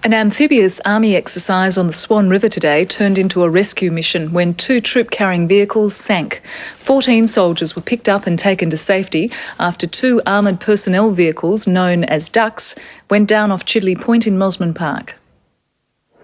An amphibious army exercise on the Swan River today turned into a rescue mission when 2 troop-carrying vehicles sank. 14 soldiers were picked up and taken to safety after 2 armoured personnel vehicles, known as ducks, went down off Chidley Point in Mosman Park.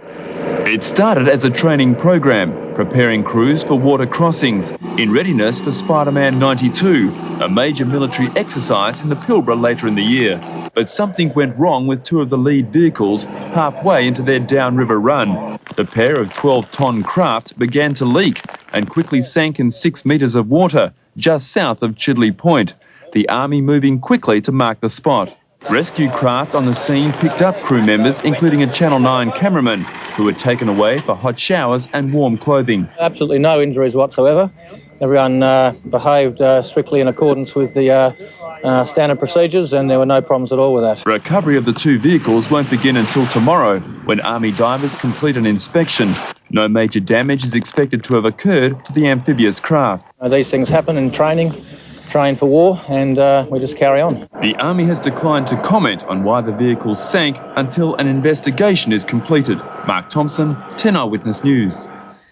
It started as a training program, preparing crews for water crossings, in readiness for Spider-Man 92, a major military exercise in the Pilbara later in the year. But something went wrong with 2 of the lead vehicles halfway into their downriver run. The pair of 12-tonne craft began to leak and quickly sank in 6 metres of water just south of Chidley Point, the Army moving quickly to mark the spot. Rescue craft on the scene picked up crew members, including a Channel 9 cameraman, who were taken away for hot showers and warm clothing. Absolutely no injuries whatsoever. Everyone behaved strictly in accordance with the standard procedures, and there were no problems at all with that. Recovery of the 2 vehicles won't begin until tomorrow, when Army divers complete an inspection. No major damage is expected to have occurred to the amphibious craft. These things happen in training. Train for war, and we just carry on. The Army has declined to comment on why the vehicles sank until an investigation is completed. Mark Thompson, 10 Eyewitness News.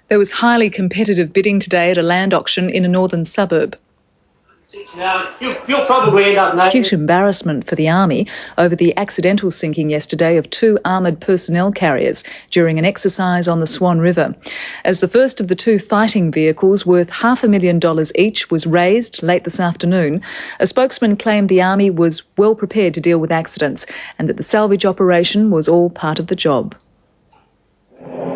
There was highly competitive bidding today at a land auction in a northern suburb. Now, you'll probably end up knowing... Acute embarrassment for the Army over the accidental sinking yesterday of 2 armoured personnel carriers during an exercise on the Swan River. As the first of the 2 fighting vehicles worth $500,000 each was raised late this afternoon, a spokesman claimed the Army was well prepared to deal with accidents and that the salvage operation was all part of the job.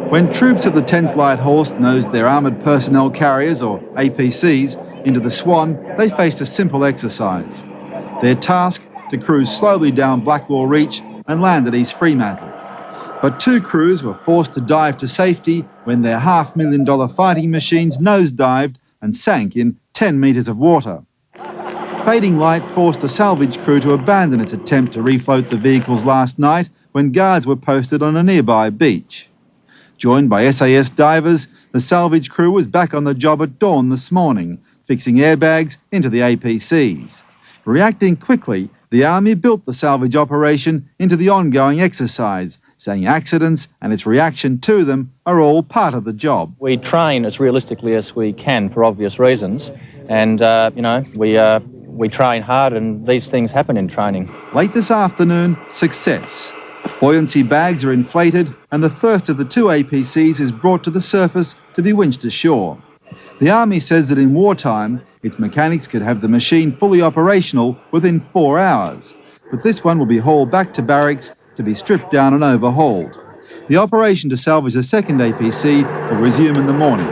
When troops of the 10th Light Horse nosed their armoured personnel carriers, or APCs, into the Swan, they faced a simple exercise. Their task, to cruise slowly down Blackwall Reach and land at East Fremantle. But 2 crews were forced to dive to safety when their $500,000 fighting machines nosedived and sank in 10 metres of water. Fading light forced the salvage crew to abandon its attempt to refloat the vehicles last night when guards were posted on a nearby beach. Joined by SAS divers, the salvage crew was back on the job at dawn this morning, fixing airbags into the APCs. Reacting quickly, the Army built the salvage operation into the ongoing exercise, saying accidents and its reaction to them are all part of the job. We train as realistically as we can for obvious reasons, and we train hard, and these things happen in training. Late this afternoon, success. Buoyancy bags are inflated and the first of the 2 APCs is brought to the surface to be winched ashore. The Army says that in wartime, its mechanics could have the machine fully operational within 4 hours. But this one will be hauled back to barracks to be stripped down and overhauled. The operation to salvage the second APC will resume in the morning.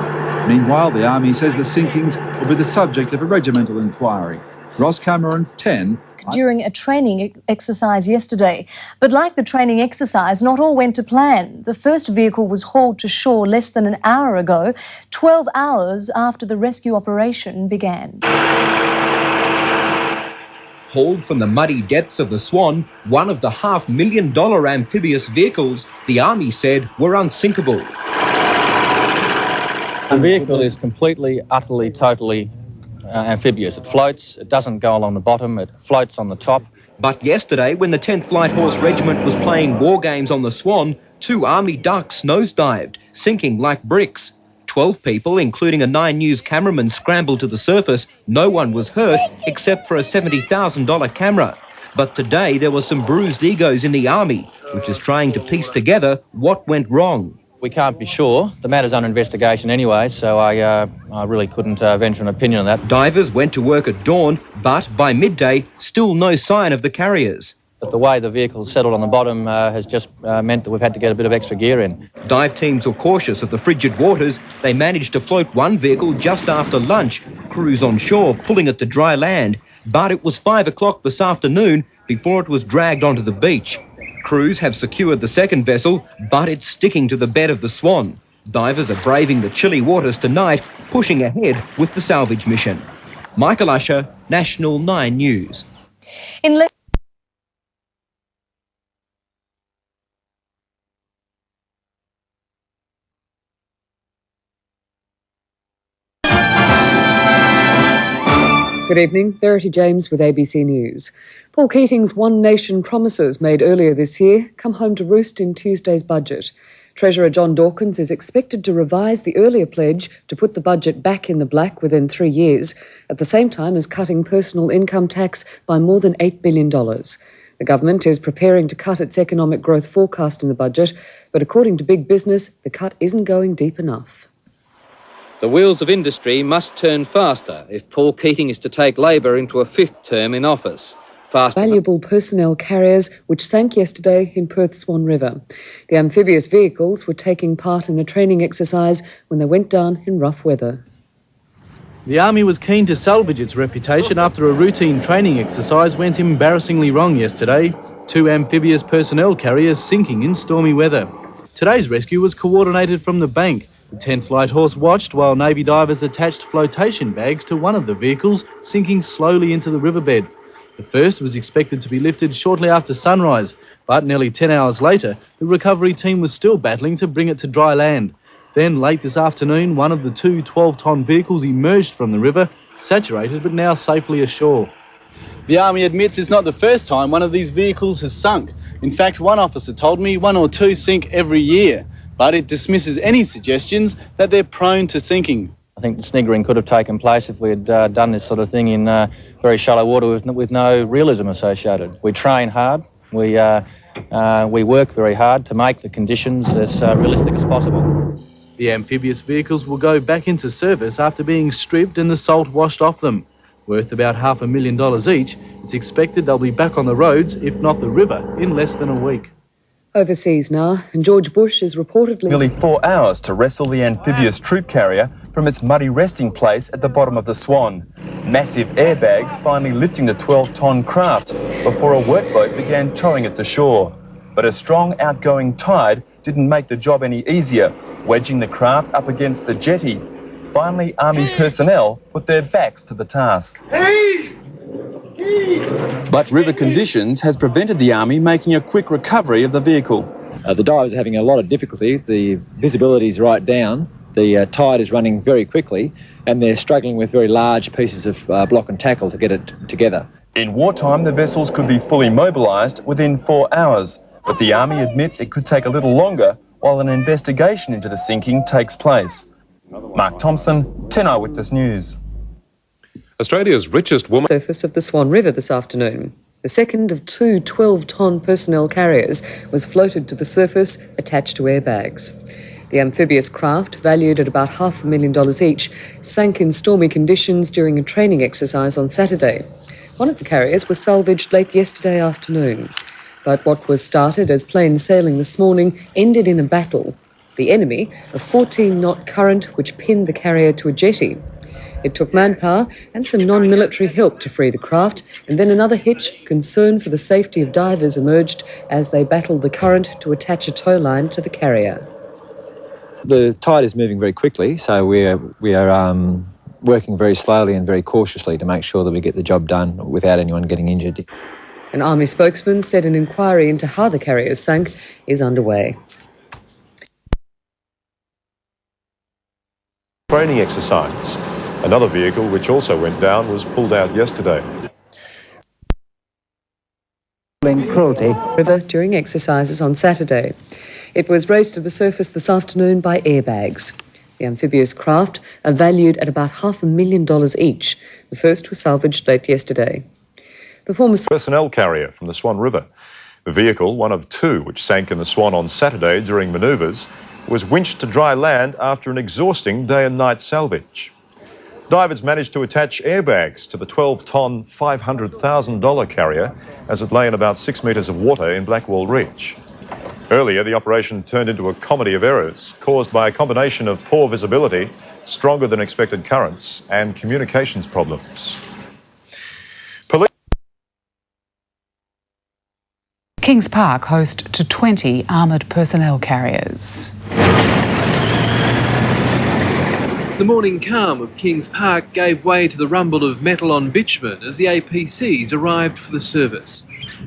Meanwhile, the Army says the sinkings will be the subject of a regimental inquiry. Ross Cameron, 10. During a training exercise yesterday. But like the training exercise, not all went to plan. The first vehicle was hauled to shore less than an hour ago, 12 hours after the rescue operation began. Hauled from the muddy depths of the Swan, one of the $500,000 amphibious vehicles the Army said were unsinkable. The vehicle is completely, utterly, totally amphibious. It floats, it doesn't go along the bottom, it floats on the top. But yesterday, when the 10th Light Horse Regiment was playing war games on the Swan, 2 Army ducks nosedived, sinking like bricks. 12 people, including a 9 News cameraman, scrambled to the surface. No one was hurt, except for a $70,000 camera. But today there were some bruised egos in the Army, which is trying to piece together what went wrong. We can't be sure. The matter's under investigation anyway, so I really couldn't venture an opinion on that. Divers went to work at dawn, but by midday, still no sign of the carriers. But the way the vehicle settled on the bottom has just meant that we've had to get a bit of extra gear in. Dive teams were cautious of the frigid waters. They managed to float one vehicle just after lunch, crews on shore pulling it to dry land. But it was 5 o'clock this afternoon before it was dragged onto the beach. Crews have secured the second vessel, but it's sticking to the bed of the Swan. Divers are braving the chilly waters tonight, pushing ahead with the salvage mission. Michael Usher, National 9 News. In Good evening, Verity James with ABC News. Paul Keating's One Nation promises made earlier this year come home to roost in Tuesday's budget. Treasurer John Dawkins is expected to revise the earlier pledge to put the budget back in the black within 3 years, at the same time as cutting personal income tax by more than $8 billion. The government is preparing to cut its economic growth forecast in the budget, but according to Big Business, the cut isn't going deep enough. The wheels of industry must turn faster if Paul Keating is to take Labor into a fifth term in office. Valuable personnel carriers which sank yesterday in Perth's Swan River. The amphibious vehicles were taking part in a training exercise when they went down in rough weather. The Army was keen to salvage its reputation after a routine training exercise went embarrassingly wrong yesterday. 2 amphibious personnel carriers sinking in stormy weather. Today's rescue was coordinated from the bank. The 10th Light Horse watched while Navy divers attached flotation bags to one of the vehicles sinking slowly into the riverbed. The first was expected to be lifted shortly after sunrise, but nearly 10 hours later, the recovery team was still battling to bring it to dry land. Then, late this afternoon, one of the 2 12-tonne vehicles emerged from the river, saturated but now safely ashore. The Army admits it's not the first time one of these vehicles has sunk. In fact, one officer told me 1 or 2 sink every year, but it dismisses any suggestions that they're prone to sinking. I think the sniggering could have taken place if we had done this sort of thing in very shallow water with no realism associated. We train hard, we work very hard to make the conditions as realistic as possible. The amphibious vehicles will go back into service after being stripped and the salt washed off them. Worth about $500,000 each, it's expected they'll be back on the roads, if not the river, in less than a week. Overseas now, and George Bush is reportedly... Nearly 4 hours to wrestle the amphibious troop carrier from its muddy resting place at the bottom of the Swan. Massive airbags finally lifting the 12-tonne craft before a workboat began towing it to shore. But a strong outgoing tide didn't make the job any easier, wedging the craft up against the jetty. Finally, Army personnel put their backs to the task. But river conditions has prevented the Army making a quick recovery of the vehicle. The divers are having a lot of difficulty. The visibility is right down. The tide is running very quickly, and they're struggling with very large pieces of block and tackle to get it together. In wartime, the vessels could be fully mobilised within 4 hours, but the Army admits it could take a little longer while an investigation into the sinking takes place. Mark Thompson, 10 Eyewitness News. Australia's richest woman... ...surface of the Swan River this afternoon. The second of 2 12-tonne personnel carriers was floated to the surface attached to airbags. The amphibious craft, valued at about $500,000 each, sank in stormy conditions during a training exercise on Saturday. One of the carriers was salvaged late yesterday afternoon. But what was started as plain sailing this morning ended in a battle. The enemy, a 14-knot current which pinned the carrier to a jetty. It took manpower and some non-military help to free the craft, and then another hitch, concern for the safety of divers, emerged as they battled the current to attach a tow line to the carrier. The tide is moving very quickly, so we are working very slowly and very cautiously to make sure that we get the job done without anyone getting injured. An Army spokesman said an inquiry into how the carriers sank is underway. Training exercise. Another vehicle which also went down was pulled out yesterday. Cruelty. River during exercises on Saturday. It was raised to the surface this afternoon by airbags. The amphibious craft are valued at about $500,000 each. The first was salvaged late yesterday. The former personnel carrier from the Swan River. The vehicle, one of 2 which sank in the Swan on Saturday during manoeuvres, was winched to dry land after an exhausting day and night salvage. Divers managed to attach airbags to the 12-tonne, $500,000 carrier as it lay in about 6 metres of water in Blackwall Reach. Earlier, the operation turned into a comedy of errors caused by a combination of poor visibility, stronger than expected currents and communications problems. Kings Park host to 20 armoured personnel carriers. The morning calm of Kings Park gave way to the rumble of metal on bitumen as the APCs arrived for the service.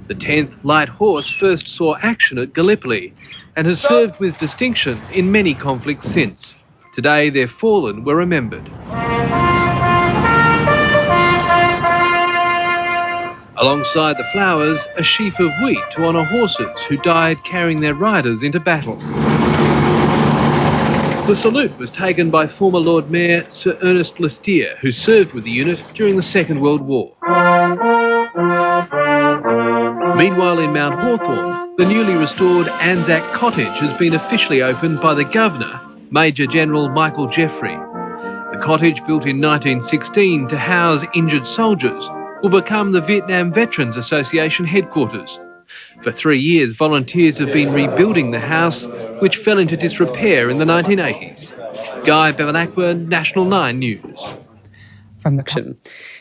The 10th Light Horse first saw action at Gallipoli and has served with distinction in many conflicts since. Today, their fallen were remembered. Alongside the flowers, a sheaf of wheat to honour horses who died carrying their riders into battle. The salute was taken by former Lord Mayor Sir Ernest Lestier, who served with the unit during the Second World War. Meanwhile, in Mount Hawthorn, the newly restored Anzac Cottage has been officially opened by the Governor, Major General Michael Jeffrey. The cottage, built in 1916 to house injured soldiers, will become the Vietnam Veterans Association headquarters. For 3 years, volunteers have been rebuilding the house, which fell into disrepair in the 1980s. Guy Bevan-Ackburn, National 9 News. From action.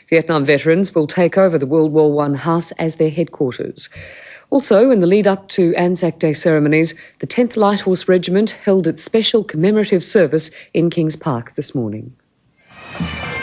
Vietnam veterans will take over the World War I house as their headquarters. Also, in the lead-up to Anzac Day ceremonies, the 10th Light Horse Regiment held its special commemorative service in Kings Park this morning.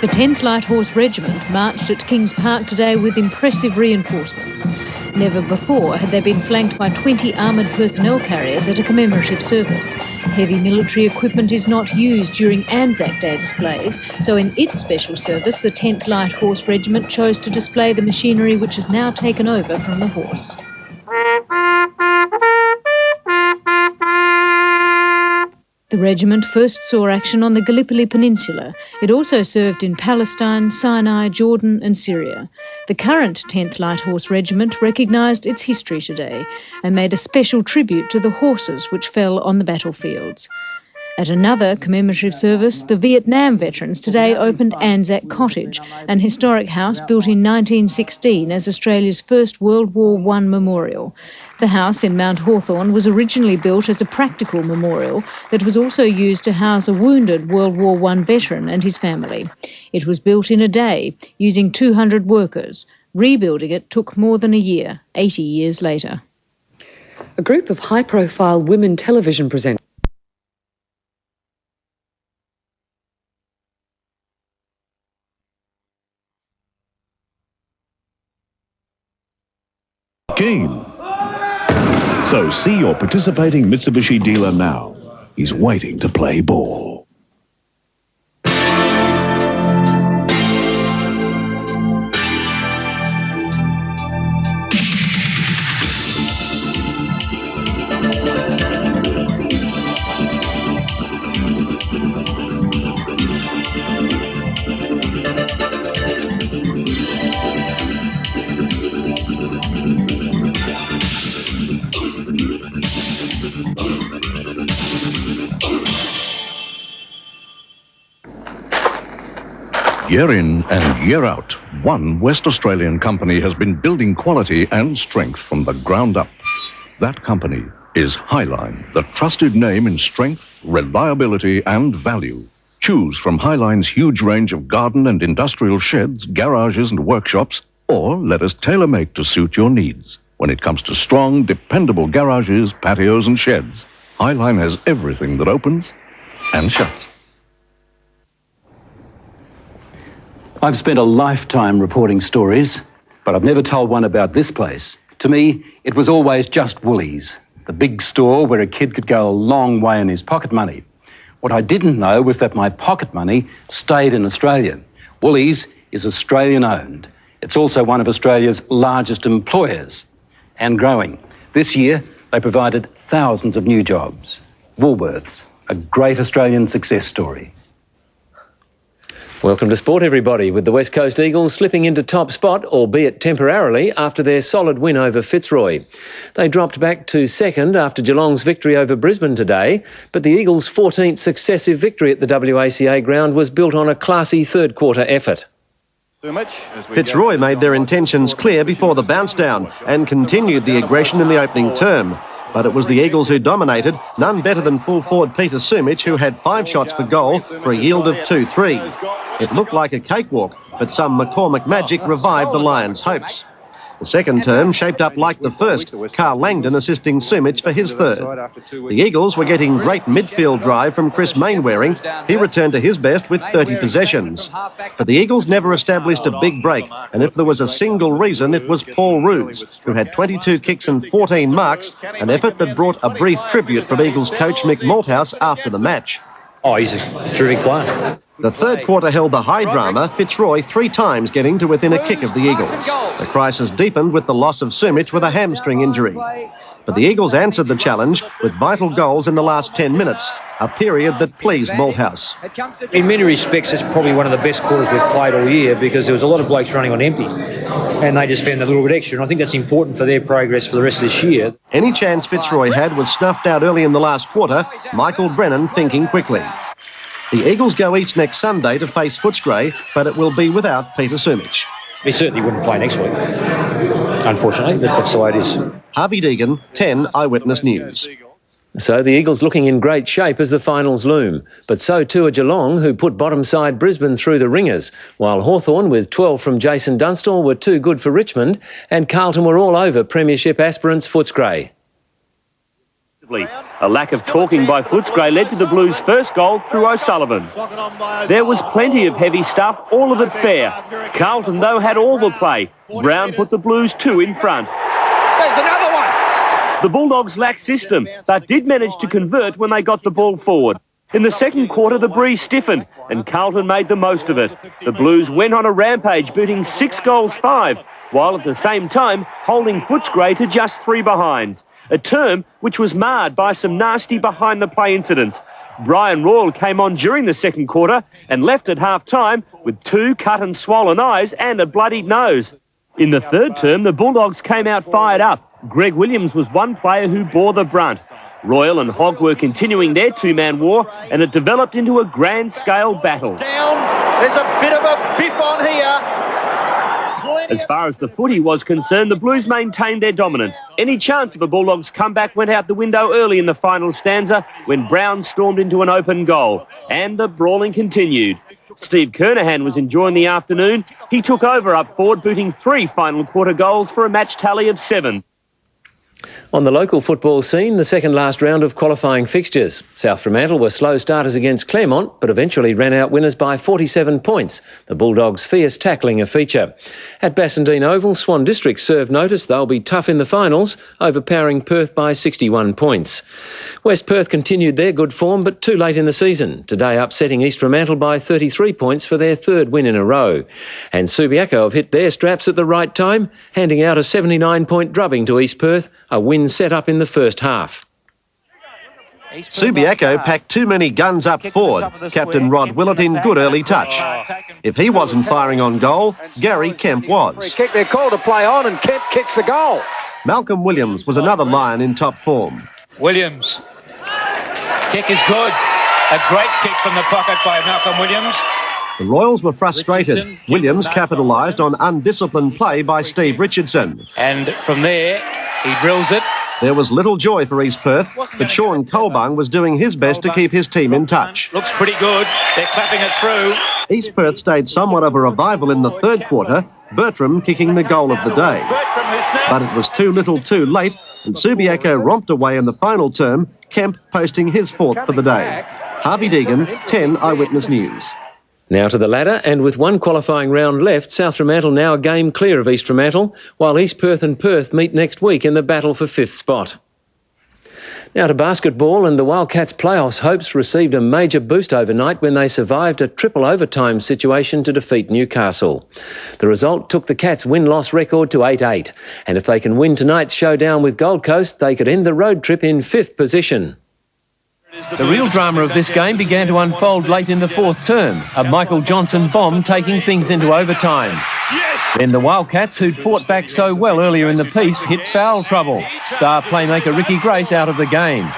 The 10th Light Horse Regiment marched at Kings Park today with impressive reinforcements. Never before had they been flanked by 20 armoured personnel carriers at a commemorative service. Heavy military equipment is not used during Anzac Day displays, so in its special service, the 10th Light Horse Regiment chose to display the machinery which has now taken over from the horse. The regiment first saw action on the Gallipoli Peninsula. It also served in Palestine, Sinai, Jordan and Syria. The current 10th Light Horse Regiment recognised its history today and made a special tribute to the horses which fell on the battlefields. At another commemorative service, the Vietnam veterans today opened Anzac Cottage, an historic house built in 1916 as Australia's first World War I memorial. The house in Mount Hawthorn was originally built as a practical memorial that was also used to house a wounded World War I veteran and his family. It was built in a day, using 200 workers. Rebuilding it took more than a year, 80 years later. A group of high-profile women television presenters game. So see your participating Mitsubishi dealer now. He's waiting to play ball. Year in and year out, one West Australian company has been building quality and strength from the ground up. That company is Highline, the trusted name in strength, reliability and value. Choose from Highline's huge range of garden and industrial sheds, garages and workshops, or let us tailor-make to suit your needs. When it comes to strong, dependable garages, patios and sheds, Highline has everything that opens and shuts. I've spent a lifetime reporting stories, but I've never told one about this place. To me, it was always just Woolies, the big store where a kid could go a long way in his pocket money. What I didn't know was that my pocket money stayed in Australia. Woolies is Australian-owned. It's also one of Australia's largest employers, and growing. This year, they provided thousands of new jobs. Woolworths, a great Australian success story. Welcome to sport, everybody, with the West Coast Eagles slipping into top spot, albeit temporarily, after their solid win over Fitzroy. They dropped back to second after Geelong's victory over Brisbane today, but the Eagles' 14th successive victory at the WACA ground was built on a classy third-quarter effort. Fitzroy made their intentions clear before the bounce down and continued the aggression in the opening term. But it was the Eagles who dominated, none better than full forward Peter Sumich, who had 5 shots for goal for a yield of 2-3. It looked like a cakewalk, but some McCormick magic revived the Lions' hopes. The second term shaped up like the first, Carl Langdon assisting Sumich for his third. The Eagles were getting great midfield drive from Chris Mainwaring. He returned to his best with 30 possessions. But the Eagles never established a big break, and if there was a single reason, it was Paul Roos, who had 22 kicks and 14 marks, an effort that brought a brief tribute from Eagles coach Mick Malthouse after the match. Oh, he's a terrific player. The third quarter held the high drama, Fitzroy 3 times getting to within a kick of the Eagles. The crisis deepened with the loss of Sumich with a hamstring injury. But the Eagles answered the challenge with vital goals in the last 10 minutes, a period that pleased Malthouse. In many respects, it's probably one of the best quarters we've played all year because there was a lot of blokes running on empty and they just found a little bit extra, and I think that's important for their progress for the rest of this year. Any chance Fitzroy had was snuffed out early in the last quarter, Michael Brennan thinking quickly. The Eagles go east next Sunday to face Footscray, but it will be without Peter Sumich. He certainly wouldn't play next week, unfortunately, but that's the way it is. Harvey Deegan, 10 Eyewitness News. So the Eagles looking in great shape as the finals loom. But so too are Geelong, who put bottom side Brisbane through the ringers, while Hawthorn, with 12 from Jason Dunstall, were too good for Richmond, and Carlton were all over premiership aspirants Footscray. A lack of talking by Footscray led to the Blues' first goal through O'Sullivan. There was plenty of heavy stuff, all of it fair. Carlton, though, had all the play. Brown put the Blues 2 in front. There's another one! The Bulldogs lacked system, but did manage to convert when they got the ball forward. In the second quarter, the breeze stiffened, and Carlton made the most of it. The Blues went on a rampage, beating 6-5, while at the same time holding Footscray to just 3 behinds. A term which was marred by some nasty behind-the-play incidents. Brian Royal came on during the second quarter and left at half-time with 2 cut and swollen eyes and a bloodied nose. In the third term, the Bulldogs came out fired up. Greg Williams was one player who bore the brunt. Royal and Hogg were continuing their 2-man war, and it developed into a grand-scale battle. There's a bit of a biff on here. As far as the footy was concerned, the Blues maintained their dominance. Any chance of a Bulldogs comeback went out the window early in the final stanza when Brown stormed into an open goal, and the brawling continued. Steve Kernahan was enjoying the afternoon. He took over up forward, booting 3 final quarter goals for a match tally of 7. On the local football scene, the second last round of qualifying fixtures. South Fremantle were slow starters against Claremont, but eventually ran out winners by 47 points. The Bulldogs' fierce tackling a feature. At Bassendean Oval, Swan District served notice they'll be tough in the finals, overpowering Perth by 61 points. West Perth continued their good form, but too late in the season, today upsetting East Fremantle by 33 points for their 3rd win in a row. And Subiaco have hit their straps at the right time, handing out a 79-point drubbing to East Perth, a win set up in the first half. Subiaco packed too many guns up forward. Captain Rod Willett in good early touch. If he wasn't firing on goal, Gary Kemp was. Kick, they're called to play on, and Kemp kicks the goal. Malcolm Williams was another Lion in top form. Williams. Kick is good. A great kick from the pocket by Malcolm Williams. The Royals were frustrated. Williams capitalised on undisciplined play by Steve Richardson. And from there, he drills it. There was little joy for East Perth, but Sean Colbung was doing his best to keep his team in touch. Looks pretty good. They're clapping it through. East Perth stayed somewhat of a revival in the third quarter, Bertram kicking the goal of the day. But it was too little too late, and Subiaco romped away in the final term, Kemp posting his 4th for the day. Harvey Deegan, 10 Eyewitness News. Now to the ladder, and with one qualifying round left, South Fremantle now a game clear of East Fremantle, while East Perth and Perth meet next week in the battle for 5th spot. Now to basketball, and the Wildcats' playoffs hopes received a major boost overnight when they survived a triple overtime situation to defeat Newcastle. The result took the Cats' win-loss record to 8-8, and if they can win tonight's showdown with Gold Coast, they could end the road trip in 5th position. The real drama of this game began to unfold late in the 4th term, a Michael Johnson bomb taking things into overtime. Then the Wildcats, who'd fought back so well earlier in the piece, hit foul trouble. Star playmaker Ricky Grace out of the game.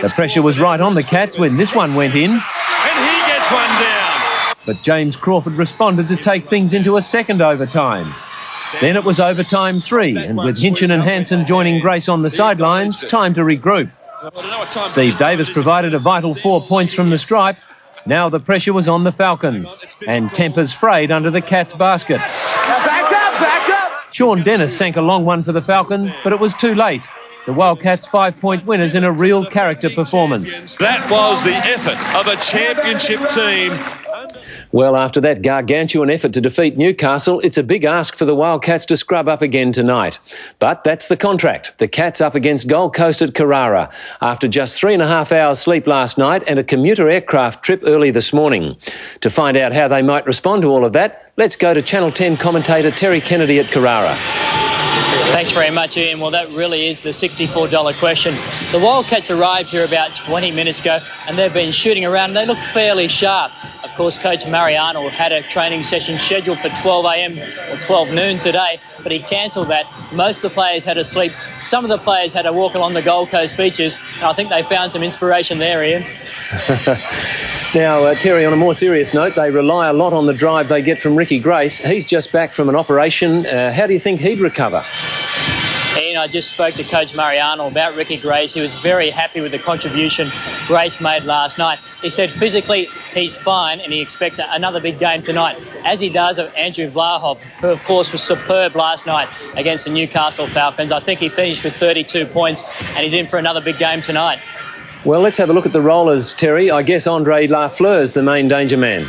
The pressure was right on the Cats when this one went in. And he gets one down. But James Crawford responded to take things into a second overtime. Then it was overtime 3, and with Hinchin and Hansen joining Grace on the sidelines, time to regroup. Steve Davis provided a vital 4 points from the stripe. Now the pressure was on the Falcons, and tempers frayed under the Cats' basket. Back up! Sean Dennis sank a long one for the Falcons, but it was too late. The Wildcats 5-point winners in a real character performance. That was the effort of a championship team. Well, after that gargantuan effort to defeat Newcastle, it's a big ask for the Wildcats to scrub up again tonight. But that's the contract. The Cats up against Gold Coast at Carrara after just 3.5 hours sleep last night and a commuter aircraft trip early this morning. To find out how they might respond to all of that, let's go to Channel 10 commentator Terry Kennedy at Carrara. Thanks very much, Ian. Well, that really is the $64 question. The Wildcats arrived here about 20 minutes ago and they've been shooting around and they look fairly sharp. Of course, Coach Murray Arnold had a training session scheduled for 12 a.m. or 12 noon today, but he cancelled that. Most of the players had to sleep. Some of the players had to walk along the Gold Coast beaches. And I think they found some inspiration there, Ian. Now, Terry, on a more serious note, they rely a lot on the drive they get from Ricky Grace. He's just back from an operation. How do you think he'd recover? Ian, I just spoke to Coach Murray Arnold about Ricky Grace. He was very happy with the contribution Grace made last night. He said physically he's fine and he expects another big game tonight, as he does of Andrew Vlahov, who of course was superb last night against the Newcastle Falcons. I think he finished with 32 points and he's in for another big game tonight. Well, let's have a look at the rollers, Terry. I guess Andre Lafleur's the main danger man.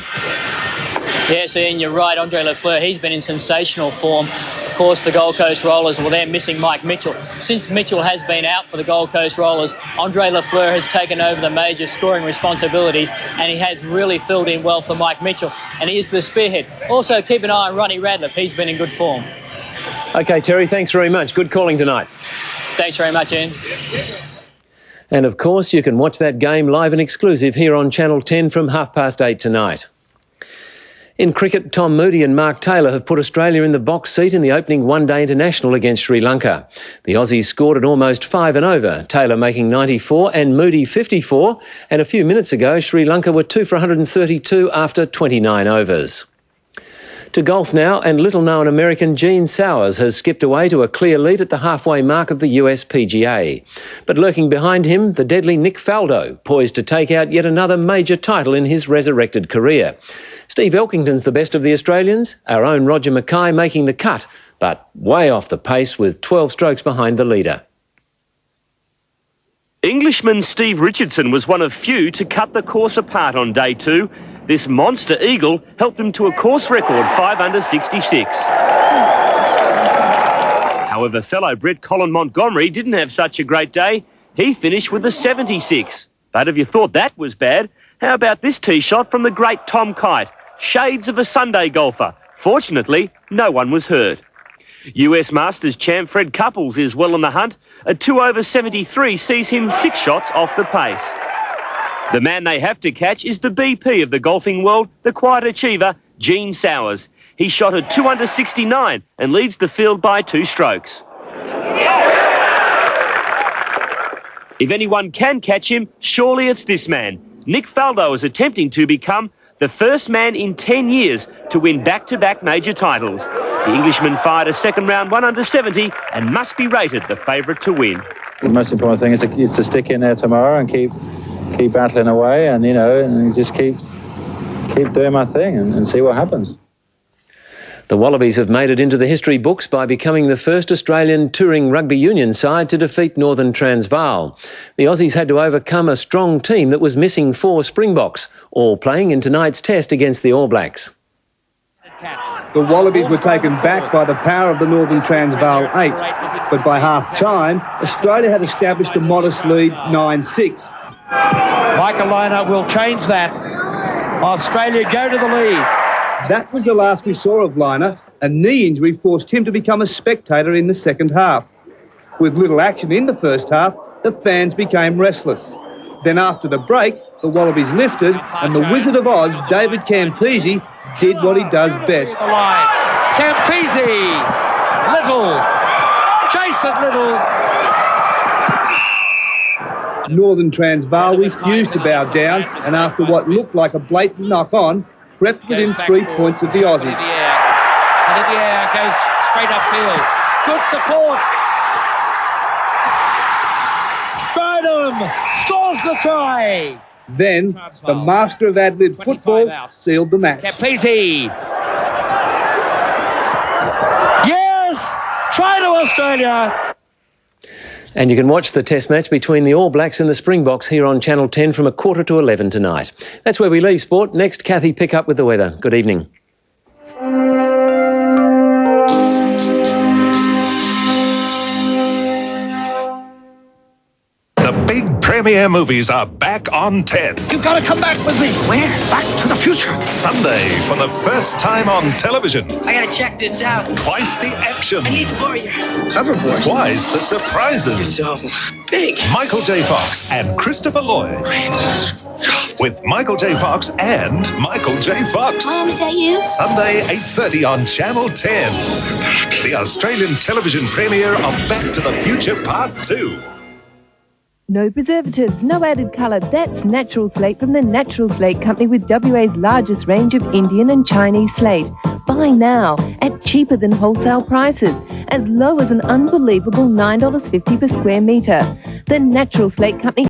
Yes, Ian, you're right. Andre Lafleur, he's been in sensational form. Of course, the Gold Coast Rollers, well, they're missing Mike Mitchell. Since Mitchell has been out for the Gold Coast Rollers, Andre Lafleur has taken over the major scoring responsibilities and he has really filled in well for Mike Mitchell. And he is the spearhead. Also, keep an eye on Ronnie Radcliffe. He's been in good form. OK, Terry, thanks very much. Good calling tonight. Thanks very much, Ian. And, of course, you can watch that game live and exclusive here on Channel 10 from 8:30 tonight. In cricket, Tom Moody and Mark Taylor have put Australia in the box seat in the opening one-day international against Sri Lanka. The Aussies scored at almost 5 and over, Taylor making 94 and Moody 54. And a few minutes ago, Sri Lanka were 2 for 132 after 29 overs. To golf now, and little-known American Gene Sowers has skipped away to a clear lead at the halfway mark of the US PGA. But lurking behind him, the deadly Nick Faldo, poised to take out yet another major title in his resurrected career. Steve Elkington's the best of the Australians, our own Roger Mackay making the cut, but way off the pace with 12 strokes behind the leader. Englishman Steve Richardson was one of few to cut the course apart on day 2. This monster eagle helped him to a course record 5 under 66. However, fellow Brit Colin Montgomery didn't have such a great day. He finished with a 76. But if you thought that was bad, how about this tee shot from the great Tom Kite? Shades of a Sunday golfer. Fortunately, no one was hurt. US Masters champ Fred Couples is well on the hunt. A 2 over 73 sees him 6 shots off the pace. The man they have to catch is the BP of the golfing world, the quiet achiever, Gene Sowers. He shot a 2 under 69 and leads the field by 2 strokes. If anyone can catch him, surely it's this man. Nick Faldo is attempting to become the first man in 10 years to win back-to-back major titles. The Englishman fired a second round 1 under 70 and must be rated the favourite to win. The most important thing is to stick in there tomorrow and keep battling away, and and just keep doing my thing and see what happens. The Wallabies have made it into the history books by becoming the first Australian touring rugby union side to defeat Northern Transvaal. The Aussies had to overcome a strong team that was missing 4 Springboks, all playing in tonight's test against the All Blacks. The Wallabies were taken back by the power of the Northern Transvaal 8, but by half-time, Australia had established a modest lead 9-6. Michael Liner will change that. Australia go to the lead. That was the last we saw of Liner. A knee injury forced him to become a spectator in the second half. With little action in the first half, the fans became restless. Then after the break, the Wallabies lifted and the Wizard of Oz, David Campese, did what he does best. Campese! Little! Jason Little! Northern Transvaal refused to bow down and after what looked like a blatant knock-on, crept within 3 points of the Aussies. And in the air goes straight upfield. Good support. Stridham scores the try. Then, the master of ad-lib football sealed the match. Campese. Yes! Try to Australia. And you can watch the test match between the All Blacks and the Springboks here on Channel 10 from 11:15 tonight. That's where we leave sport. Next, Kathy, pick up with the weather. Good evening. The big premiere movies are back on 10. You've got to come back with me. Where? Back to the future. Sunday, for the first time on television. I gotta check this out. Twice the action. I need to borrow your hoverboard. Twice the surprises. It's so big. Michael J. Fox and Christopher Lloyd. With Michael J. Fox and Michael J. Fox. Mom, is that you? Sunday, 8:30 on Channel 10. The Australian television premiere of Back to the Future Part 2. No preservatives, no added colour. That's Natural Slate from the Natural Slate Company with WA's largest range of Indian and Chinese slate. Buy now at cheaper than wholesale prices, as low as an unbelievable $9.50 per square metre. The Natural Slate Company.